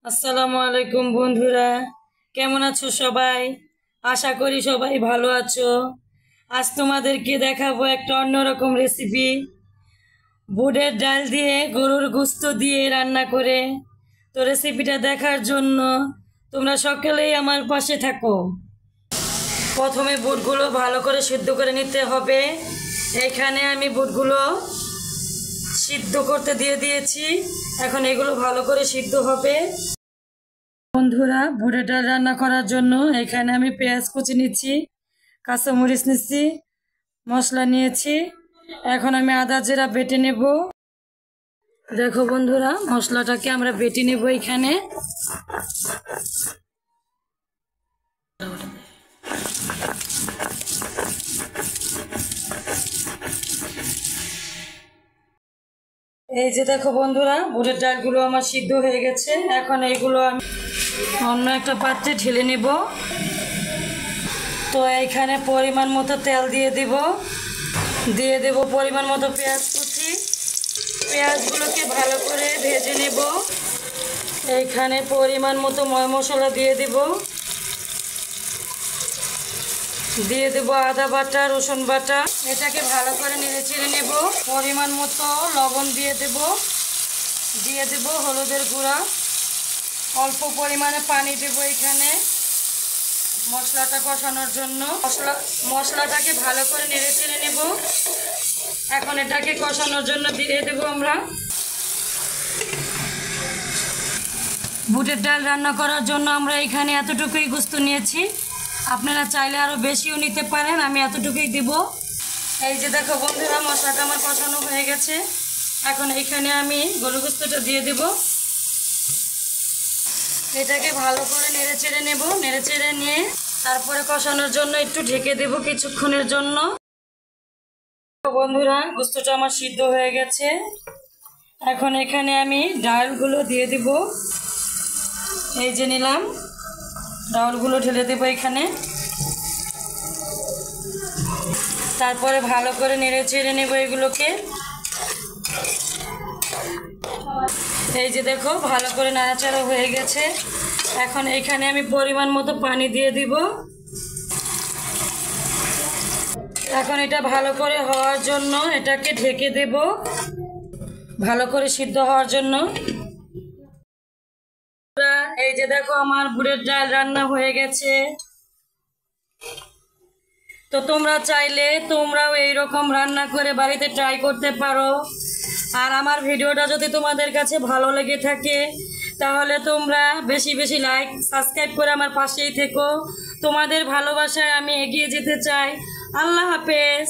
আসসালামু আলাইকুম বন্ধুরা, কেমন আছো সবাই? আশা করি সবাই ভালো আছো। আজ তোমাদেরকে দেখাবো একটা অন্যরকম রেসিপি, বুটের ডাল দিয়ে গরুর গোশত দিয়ে রান্না করে। তো রেসিপিটা দেখার জন্য তোমরা সকলেই আমার পাশে থাকো। প্রথমে বুটগুলো ভালো করে সিদ্ধ করে নিতে হবে। এখানে আমি বুটগুলো সিদ্ধ করতে দিয়ে দিয়েছি, এখন এগুলো ভালো করে সিদ্ধ হবে। বন্ধুরা, বুটের ডাল রান্না করার জন্য এখানে আমি পেঁয়াজ কুচি নিচ্ছি, কাঁচামরিচ নিচ্ছি, মশলা নিয়েছি। এখন আমি আদা জিরা বেটে নেব। দেখো বন্ধুরা, মশলাটাকে আমরা বেটে নেব। এখানে এই যে দেখো বন্ধুরা, বুটের ডালগুলো আমার সিদ্ধ হয়ে গেছে। এখন এইগুলো আমি অন্য একটা পাত্রে ঢেলে নেব। তো এইখানে পরিমাণ মতো তেল দিয়ে দেব পরিমাণ মতো পেঁয়াজ কুচি। পেঁয়াজগুলোকে ভালো করে ভেজে নেব। এইখানে পরিমাণ মতো ময় মশলা দিয়ে দেব আদা বাটা, রসুন বাটা। এটাকে ভালো করে নেড়ে চেড়ে নেব। পরিমাণ মতো লবণ দিয়ে দেব হলুদের গুঁড়া, অল্প পরিমাণে পানি দেব এখানে মশলাটা কষানোর জন্য। মশলাটাকে ভালো করে নেড়ে চেড়ে নেব। এখন এটাকে কষানোর জন্য দিয়ে দেব আমরা। বুটের ডাল রান্না করার জন্য আমরা এখানে এতটুকুই গোশত নিয়েছি, আপনারা চাইলে আরও বেশিও নিতে পারেন। আমি এতটুকুই দিব। এই যে দেখো বন্ধুরা, মশলাটা আমার কষানো হয়ে গেছে। এখন এইখানে আমি গরু গোশতটা দিয়ে দেব। এটাকে ভালো করে নেড়ে চেড়ে নিয়ে তারপরে কষানোর জন্য একটু ঢেকে দেব কিছুক্ষণের জন্য। বন্ধুরা, গোশতটা আমার সিদ্ধ হয়ে গেছে। এখন এখানে আমি ডালগুলো দিয়ে দেব। এই যে নিলাম, ডালগুলো ঢেলে দেবো এখানে। তারপরে ভালো করে নেড়ে চেড়ে নেব এগুলোকে। এই যে দেখো, ভালো করে নাড়াচাড়া হয়ে গেছে। এখন এখানে আমি পরিমাণ মতো পানি দিয়ে দিব। এখন এটা ভালো করে হওয়ার জন্য এটাকে ঢেকে দেব, ভালো করে সিদ্ধ হওয়ার জন্য। এই যে দেখো, আমার বুটের ডাল রান্না হয়ে গেছে। তো তোমরা চাইলে তোমরাও এইরকম রান্না করে বাড়িতে ট্রাই করতে পারো। আর আমার ভিডিওটা যদি তোমাদের কাছে ভালো লেগে থাকে তাহলে তোমরা বেশি বেশি লাইক সাবস্ক্রাইব করে আমার পাশেই থেকো। তোমাদের ভালোবাসায় আমি এগিয়ে যেতে চাই। আল্লাহ হাফেজ।